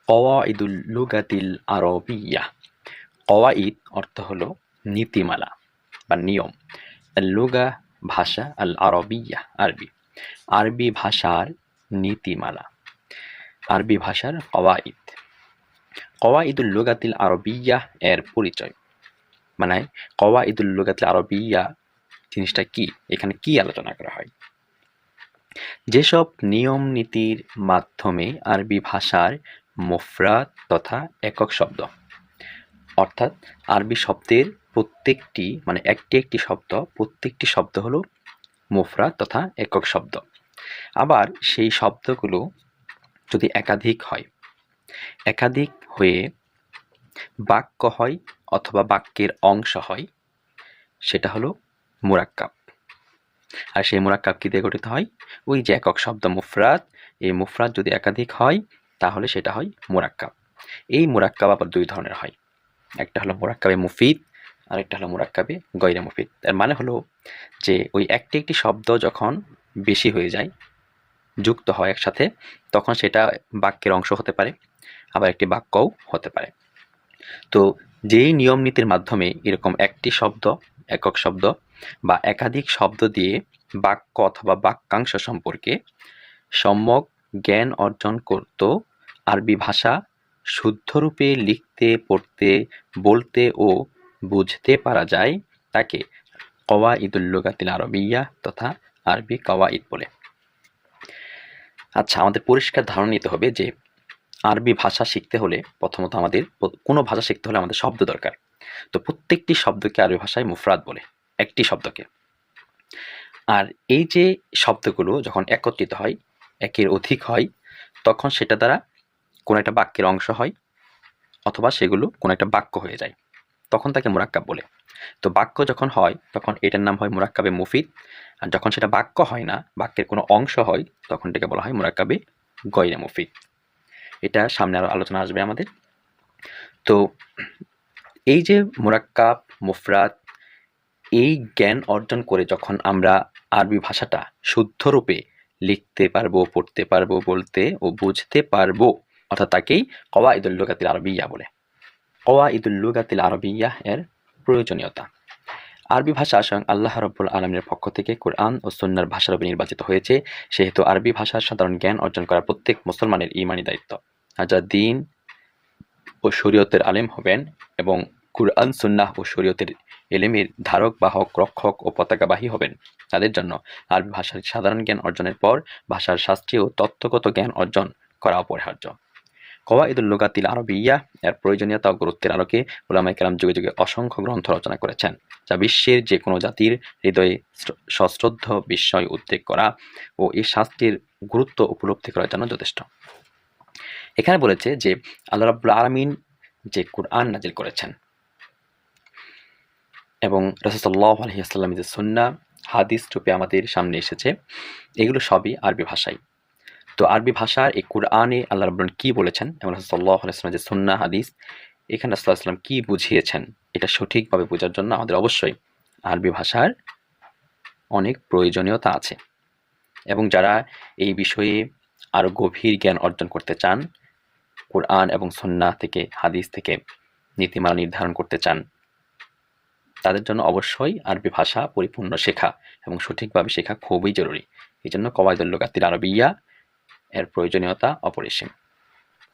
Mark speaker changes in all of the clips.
Speaker 1: কওয়াইদুল লুগাতিল আরবিয়্যাহ। কওয়াইদ অর্থ হলো নীতিমালা বা নিয়ম। আল লুগা ভাষা, আল আরবিয়্যাহ আরবি, আরবি ভাষার নীতিমালা, আরবি ভাষার কওয়াইদ। কওয়াইদুল লুগাতিল আরবিয়্যাহ এর পরিচয়, মানে কওয়াইদুল লুগাতিল আরবিয়্যাহ জিনিসটা কি, এখানে কি আলোচনা করা হয়। যেসব নিয়ম নীতির মাধ্যমে আরবি ভাষার মুফরাদ তথা একক শব্দ, অর্থাৎ আরবি শব্দের প্রত্যেকটি, মানে একটি একটি শব্দ, প্রত্যেকটি শব্দ হলো মুফরাদ তথা একক শব্দ। আবার সেই শব্দগুলো যদি একাধিক হয়, একাধিক হয়ে বাক্য হয় অথবা বাক্যের অংশ হয়, সেটা হলো মুরাক্কাব। আর সেই মুরাক্কাব কি দিয়ে গঠিত হয়? ওই যে একক শব্দ মুফরাদ, এই মুফরাদ যদি একাধিক হয় তাহলে সেটা হয় মুরাক্কাব। এই মুরাক্কাব আবার দুই ধরনের হয়, একটা হলো মুরাক্কাবে মুফিদ আর একটা হলো মুরাক্কাবে গয়রে মুফিদ। এর মানে হলো যে ওই একটি একটি শব্দ যখন বেশি হয়ে যায়, যুক্ত হয় একসাথে, তখন সেটা বাক্যের অংশ হতে পারে, আবার একটি বাক্যও হতে পারে। তো যেই নিয়ম নীতির মাধ্যমে এরকম একটি শব্দ, একক শব্দ বা একাধিক শব্দ দিয়ে বাক্য অথবা বাক্যাংশ সম্পর্কে সম্যক জ্ঞান অর্জন করত, আরবি ভাষা শুদ্ধরূপে লিখতে, পড়তে, বলতে ও বুঝতে পারা যায়, তাকে কওয়াইদুল লুগাতিল আরবিয়্যাহ তথা আরবি কওয়াইদ বলে। আচ্ছা, আমাদের পরিষ্কার ধারণা নিতে হবে যে আরবি ভাষা শিখতে হলে প্রথমত আমাদের, কোনো ভাষা শিখতে হলে আমাদের শব্দ দরকার। তো প্রত্যেকটি শব্দকে আরবি ভাষায় মুফরাদ বলে, একটি শব্দকে। আর এই যে শব্দগুলো যখন একত্রিত হয়, একের অধিক হয়, তখন সেটা দ্বারা কোনো একটা বাক্যের অংশ হয় অথবা সেগুলো কোনো একটা বাক্য হয়ে যায়, তখন তাকে মুরাক্কাব বলে। তো বাক্য যখন হয় তখন এটার নাম হয় মুরাক্কাবে মুফিদ, আর যখন সেটা বাক্য হয় না, বাক্যের কোনো অংশ হয়, তখন এটাকে বলা হয় মুরাক্কাবে গয়রে মুফিদ। এটা সামনে আরো আলোচনা আসবে আমাদের। তো এই যে মুরাক্কাব, মুফরাদ, এই জ্ঞান অর্জন করে যখন আমরা আরবি ভাষাটা শুদ্ধরূপে লিখতে পারবো, পড়তে পারবো, বলতে ও বুঝতে পারবো, অর্থাৎ তাকেই কওয়াইদুল লুগাতিল আরবিয়্যাহ বলে। কওয়াইদুল লুগাতিল আরবিয়্যাহ এর প্রয়োজনীয়তা। আরবি ভাষা স্বয়ং আল্লাহ রাব্বুল আলামিনের পক্ষ থেকে কুরআন ও সুন্নাহর ভাষারূপে নির্বাচিত হয়েছে, সেহেতু আরবি ভাষার সাধারণ জ্ঞান অর্জন করা প্রত্যেক মুসলমানের ঈমানী দায়িত্ব। আর যারা দ্বীন ও শরীয়তের আলেম হবেন এবং কুরআন, সুন্নাহ ও শরীয়তের এলেমের ধারক, বাহক, রক্ষক ও পতাকাবাহী হবেন, তাদের জন্য আরবি ভাষার সাধারণ জ্ঞান অর্জনের পর ভাষার শাস্ত্রীয় ও তত্ত্বগত জ্ঞান অর্জন করা অপরিহার্য। কওয়াইদুল লুগাতিল আরবিয়্যাহ এর প্রয়োজনীয়তা ও গুরুত্বের আলোকে উলামায়ে কেরাম যুগে যুগে অসংখ্য গ্রন্থ রচনা করেছেন, যা বিশ্বের যে কোনো জাতির হৃদয়ে সশ্রদ্ধ বিস্ময় উদ্রেক করা ও এই শাস্ত্রের গুরুত্ব উপলব্ধি করার জন্য যথেষ্ট। এখানে বলেছে যে আল্লাহ রাব্বুল আলামিন যে কুরআন নাজিল করেছেন এবং রাসূল সাল্লাল্লাহু আলাইহি ওয়াসাল্লামের যে সুন্নাহ, হাদিস রূপে আমাদের সামনে এসেছে, এগুলো সবই আরবি ভাষায়। তো আরবি ভাষার এই কুরআনে আল্লাহ রাব্বুল আলামিন কি বলেছেন এবং রাসূল সাল্লাল্লাহু আলাইহি ওয়াসাল্লামের যে সুন্নাহ, হাদিস, এখানে রাসূল সাল্লাল্লাহু আলাইহি ওয়াসাল্লাম কি বুঝিয়েছেন, এটা সঠিকভাবে বোঝার জন্য আমাদের অবশ্যই আরবি ভাষার অনেক প্রয়োজনীয়তা আছে। এবং যারা এই বিষয়ে আরও গভীর জ্ঞান অর্জন করতে চান, কুরআন এবং সুন্নাহ থেকে, হাদিস থেকে নীতিমালা নির্ধারণ করতে চান, তাদের জন্য অবশ্যই আরবি ভাষা পরিপূর্ণ শেখা এবং সঠিকভাবে শেখা খুবই জরুরি। এই জন্য কওয়াইদুল লুগাতিল আরবিয়্যাহ এর প্রয়োজনীয়তা অপরিসীম।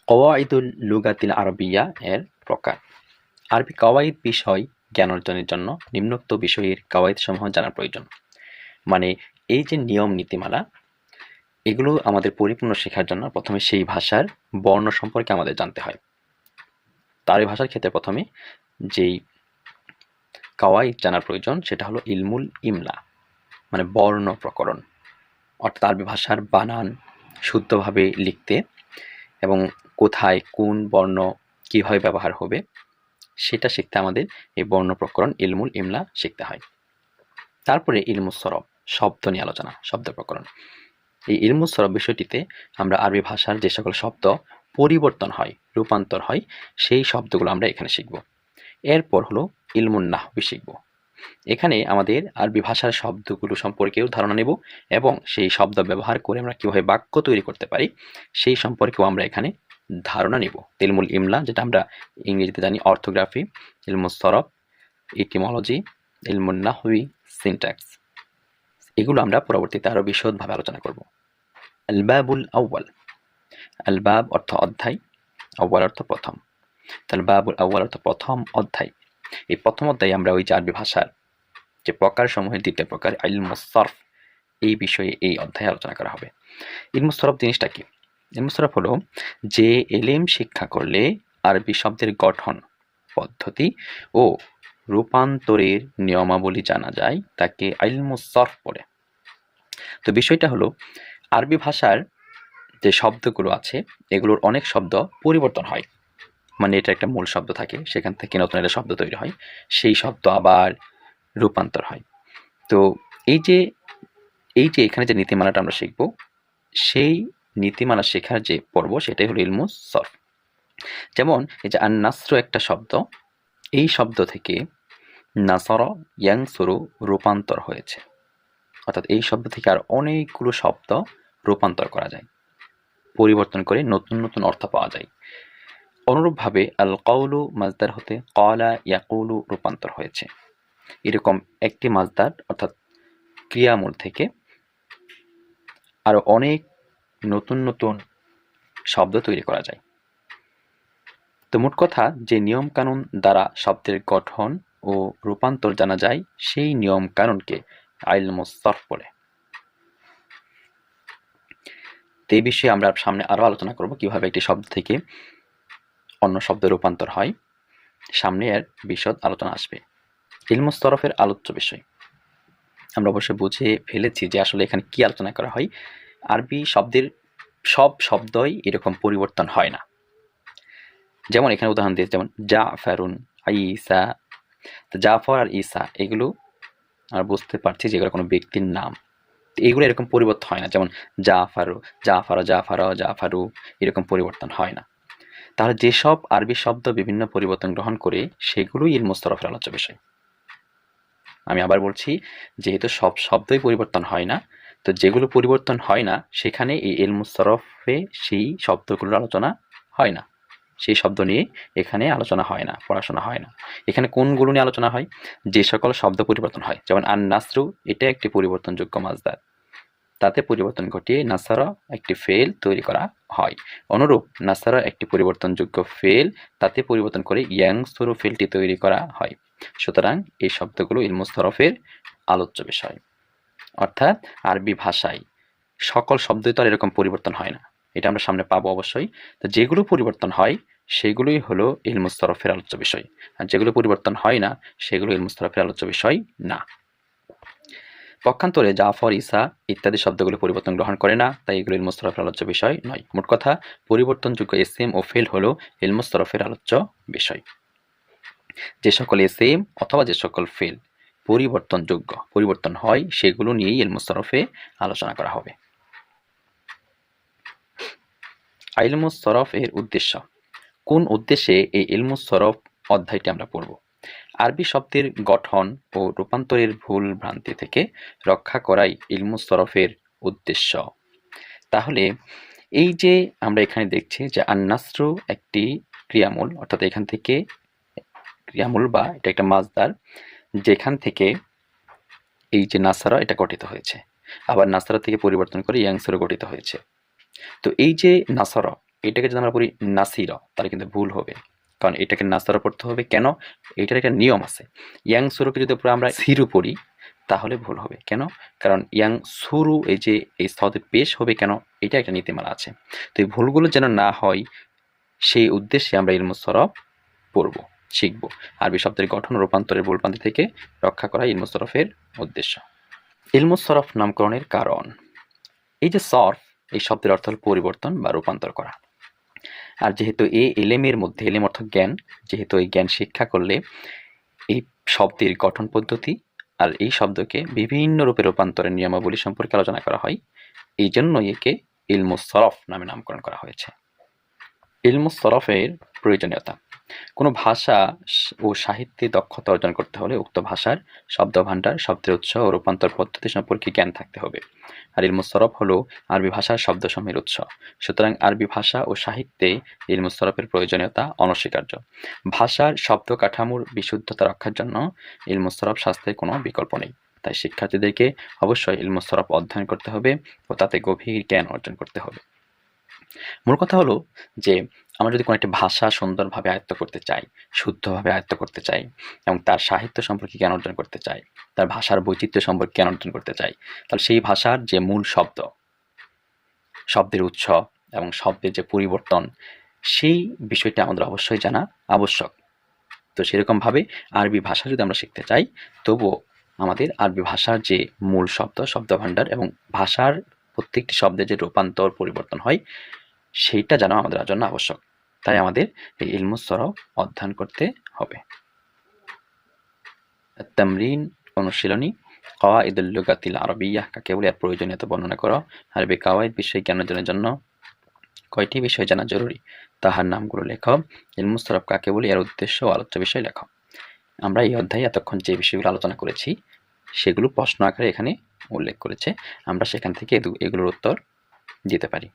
Speaker 1: কওয়াইদুল লুগাতিল আরবিয়্যাহ এর প্রকার। আরবি কওয়াইদ বিষয় জ্ঞান অর্জনের জন্য নিম্নোক্ত বিষয়ের কওয়াইদ সমূহ জানা প্রয়োজন। মানে এই যে নিয়ম নীতিমালা, এগুলো আমাদের পরিপূর্ণ শেখার জন্য প্রথমে সেই ভাষার বর্ণ সম্পর্কে আমাদের জানতে হয়। তার ভাষার ক্ষেত্রে প্রথমে যেই কওয়াইদ জানার প্রয়োজন সেটা হলো ইলমুল ইমলা, মানে বর্ণ প্রকরণ, অর্থাৎ আরবি ভাষার বানান শুদ্ধভাবে লিখতে এবং কোথায় কোন বর্ণ কীভাবে ব্যবহার হবে সেটা শিখতে আমাদের এই বর্ণ প্রকরণ, ইলমুল ইমলা শিখতে হয়। তারপরে ইলমুস সরফ, শব্দ নিয়ে আলোচনা, শব্দ প্রকরণ। এই ইলমুস সরফ বিষয়টিতে আমরা আরবি ভাষার যে সকল শব্দ পরিবর্তন হয়, রূপান্তর হয়, সেই শব্দগুলো আমরা এখানে শিখব। এরপর হলো ইলমুন নাহবি শিখব। এখানে আমাদের আরবি ভাষার শব্দগুলো সম্পর্কেও ধারণা নেব এবং সেই শব্দ ব্যবহার করে আমরা কীভাবে বাক্য তৈরি করতে পারি সেই সম্পর্কেও আমরা এখানে ধারণা নিব। ইলমুল ইমলা, যেটা আমরা ইংরেজিতে জানি অর্থোগ্রাফি, ইলমুস সরফ, ইটিমোলজি, ইলমুন নাহউই, সিনট্যাক্স, এগুলো আমরা পরবর্তীতে আরো বিশদভাবে আলোচনা করব। আল বাবুল আউয়াল, আল বাব অর্থ অধ্যায়, আউয়াল অর্থ প্রথম। তাহলে বাবুল আউয়াল অর্থ প্রথম অধ্যায়। এই প্রথম অধ্যায়ে আমরা ওই যে আরবি ভাষার যে প্রকার সমূহের দ্বিতীয় প্রকার ইলমুস সরফ, এই বিষয়ে এই অধ্যায়ে আলোচনা করা হবে। ইলমুস সরফ জিনিসটা কি? ইলমুস সরফ হলো যে এলেম শিক্ষা করলে আরবি শব্দের গঠন, পদ্ধতি ও রূপান্তরের নিয়মাবলী জানা যায়, তাকে ইলমুস সরফ বলে। তো বিষয়টা হলো আরবি ভাষার যে শব্দগুলো আছে এগুলোর অনেক শব্দ পরিবর্তন হয়, মানে এটা একটা মূল শব্দ থাকে, সেখান থেকে নতুন একটা শব্দ তৈরি হয়, সেই শব্দ আবার রূপান্তর হয়। তো এই যে এখানে যে নীতিমালাটা আমরা শিখব, সেই নীতিমালা শেখার যে পর্ব সেটাই হলো ইলমুস সরফ। যেমন এই যে আন নাসরু একটা শব্দ, এই শব্দ থেকে নাসর ইয়ানসুরু রূপান্তর হয়েছে, অর্থাৎ এই শব্দ থেকে আর অনেকগুলো শব্দ রূপান্তর করা যায়, পরিবর্তন করে নতুন নতুন অর্থ পাওয়া যায়। অনুরূপভাবে আল কওলু মাজদার হতে ক্বালা ইয়াকুলু রূপান্তর হয়েছে। এরকম একটি মাজদার অর্থাৎ ক্রিয়ামূল থেকে আরো অনেক নতুন নতুন শব্দ তৈরি করা যায়। তো মোট কথা, যে নিয়ম কানুন দ্বারা শব্দের গঠন ও রূপান্তর জানা যায় সেই নিয়ম কানুনকে ইলমুস সরফ বলে। এই বিষয়ে আমরা সামনে আরো আলোচনা করব কিভাবে একটি শব্দ থেকে অন্য শব্দ রূপান্তর হয়, সামনে এর বিশদ আলোচনা আসবে। ইলমুস সরফের আলোচ্য বিষয় আমরা অবশ্যই বুঝে ফেলেছি যে আসলে এখানে কি আলোচনা করা হয়। আরবি শব্দের সব শব্দই এরকম পরিবর্তন হয় না। যেমন এখানে উদাহরণ দিয়েছে, যেমন জাফারুন, ঈসা। তো জাফর আর ঈসা এগুলো আমরা বুঝতে পারছি যে এগুলো কোনো ব্যক্তির নাম, এগুলো এরকম পরিবর্তন হয় না। যেমন জাফারু, জাফারা, জাফারা, জাফারু, এরকম পরিবর্তন হয় না। তাহলে যেসব আরবি শব্দ বিভিন্ন পরিবর্তন গ্রহণ করে সেগুলোই ইলমুস সরফের আলোচ্য বিষয়। আমি আবার বলছি, যেহেতু সব শব্দই পরিবর্তন হয় না, তো যেগুলো পরিবর্তন হয় না সেখানে এই ইলমুস সরফে সেই শব্দগুলোর আলোচনা হয় না, সেই শব্দ নিয়ে এখানে আলোচনা হয় না, পড়াশোনা হয় না। এখানে কোনগুলো নিয়ে আলোচনা হয়? যে সকল শব্দ পরিবর্তন হয়। যেমন আন নাসরু, এটা একটি পরিবর্তনযোগ্য মাজদার, তাতে পরিবর্তন ঘটিয়ে নাসারা একটি ফেল তৈরি করা হয়। অনুরূপ নাসারা একটি পরিবর্তনযোগ্য ফেল, তাতে পরিবর্তন করে ইয়াংসুরু ফেলটি তৈরি করা হয়। সুতরাং এই শব্দগুলো ইলমুস সরফের আলোচ্য বিষয়। অর্থাৎ আরবি ভাষায় সকল শব্দই তো আর এরকম পরিবর্তন হয় না, এটা আমরা সামনে পাবো অবশ্যই। তো যেগুলো পরিবর্তন হয় সেগুলোই হলো ইলমুস সরফের আলোচ্য বিষয়, আর যেগুলো পরিবর্তন হয় না সেগুলো ইলমুস সরফের আলোচ্য বিষয় না। পক্ষান্তরে জাফর, ঈসা ইত্যাদি শব্দগুলো পরিবর্তন গ্রহণ করে না, তাই এগুলো ইলমুস সরফের আলোচ্য বিষয় নয়। মোট কথা, পরিবর্তনযোগ্য ইসম ও ফেল হলো ইলমুস সরফের আলোচ্য বিষয়। যে সকল ইসম অথবা যে সকল ফেল পরিবর্তনযোগ্য, পরিবর্তন হয়, সেগুলো নিয়েই ইলমুস সরফে আলোচনা করা হবে। ইলমুস সরফ এর উদ্দেশ্য। কোন উদ্দেশ্যে এই ইলমুস সরফ অধ্যায়টি আমরা পড়ব? আরবি শব্দের গঠন ও রূপান্তরের ভুল ভ্রান্তি থেকে রক্ষা করাই ইলমুস সরফের উদ্দেশ্য। তাহলে এই যে আমরা এখানে দেখছি যে আন নাসরু একটি ক্রিয়ামূল, অর্থাৎ এখান থেকে ক্রিয়ামূল বা এটা একটা মাজদার, যেখান থেকে এই যে নাসারা এটা গঠিত হয়েছে, আবার নাসারা থেকে পরিবর্তন করে ইয়াংসুরু গঠিত হয়েছে। তো এই যে নাসারা, এটাকে যদি আমরা পড়ি নাসিরা তাহলে কিন্তু ভুল হবে, কারণ এটাকে নাসারা পড়তে হবে। কেন? এটার একটা নিয়ম আছে। ইয়াংসুরুকে যদি আমরা সিরু পড়ি তাহলে ভুল হবে। কেন? কারণ ইয়াংসুরু এই যে এই স্থতে পেশ হবে কেন, এটা একটা নীতিমালা আছে। তো এই ভুলগুলো যেন না হয় সেই উদ্দেশ্যে আমরা ইলমুস সরফ পড়ব, শিখব। আরবি শব্দের গঠন ও রূপান্তরের ভুলভ্রান্তি থেকে রক্ষা করা ইলমুস সরফের উদ্দেশ্য। ইলমুস সরফ নামকরণের কারণ। এই যে সরফ, এই শব্দের অর্থ হল পরিবর্তন বা রূপান্তর করা। আর যেহেতু এই এলেমের মধ্যে, এলেম অর্থ জ্ঞান, যেহেতু এই জ্ঞান শিক্ষা করলে এই শব্দের গঠন পদ্ধতি আর এই শব্দকে বিভিন্ন রূপে রূপান্তরের নিয়মাবলী সম্পর্কে আলোচনা করা হয়, এই জন্যই একে ইলমুস সরফ নামে নামকরণ করা হয়েছে। ইলমুস সরফের প্রয়োজনীয়তা। কোনো ভাষা ও সাহিত্যে দক্ষতা অর্জন করতে হলে উক্ত ভাষার শব্দভাণ্ডার, শব্দের উৎস ও রূপান্তর পদ্ধতি সম্পর্কে জ্ঞান থাকতে হবে। আর ইলমুস সরফ হলো আরবি ভাষার শব্দসমূহের উৎস। সুতরাং আরবি ভাষা ও সাহিত্যে ইলমুস সরফের প্রয়োজনীয়তা অনস্বীকার্য। ভাষার শব্দ কাঠামোর বিশুদ্ধতা রক্ষার জন্য ইলমুস সরফ শাস্ত্রের কোনো বিকল্প নেই। তাই শিক্ষার্থীদেরকে অবশ্যই ইলমুস সরফ অধ্যয়ন করতে হবে ও তাতে গভীর জ্ঞান অর্জন করতে হবে। মূল কথা হলো যে আমরা যদি কোনো একটা ভাষা সুন্দরভাবে আয়ত্ত করতে চাই, শুদ্ধভাবে আয়ত্ত করতে চাই এবং তার সাহিত্য সম্পর্কে জ্ঞান অর্জন করতে চাই, তার ভাষার বৈচিত্র্য সম্পর্কে জ্ঞান অর্জন করতে চাই, তাহলে সেই ভাষার যে মূল শব্দ, শব্দের উৎস এবং শব্দের যে পরিবর্তন, সেই বিষয়টা আমাদের অবশ্যই জানা আবশ্যক। তো সেরকমভাবে আরবি ভাষা যদি আমরা শিখতে চাই, তবুও আমাদের আরবি ভাষার যে মূল শব্দ, শব্দভাণ্ডার এবং ভাষার প্রত্যেকটি শব্দের যে রূপান্তর পরিবর্তন হয়, সেইটা জানা আমাদের জন্য আবশ্যক। তাই আমাদের এই ইলমুস সরফ অধ্যয়ন করতে হবে। তামরিন, অনুশীলনী। কাওয়াইদুল লুগাতিল আরবিয়্যাহ কাকে বলে, এর প্রয়োজনীয়তা বর্ণনা করো। আরবি কাওয়াইদ বিষয় জ্ঞান অর্জনের জন্য কয়টি বিষয় জানা জরুরি, তাহার নামগুলো লেখো। ইলমুস সরফ কাকে বলে, এর উদ্দেশ্য ও আলোচ্য বিষয় লেখো। আমরা এই অধ্যায়ে এতক্ষণ যে বিষয়গুলো আলোচনা করেছি সেগুলো প্রশ্ন আকারে এখানে উল্লেখ করেছে, আমরা সেখান থেকে এগুলোর উত্তর দিতে পারি।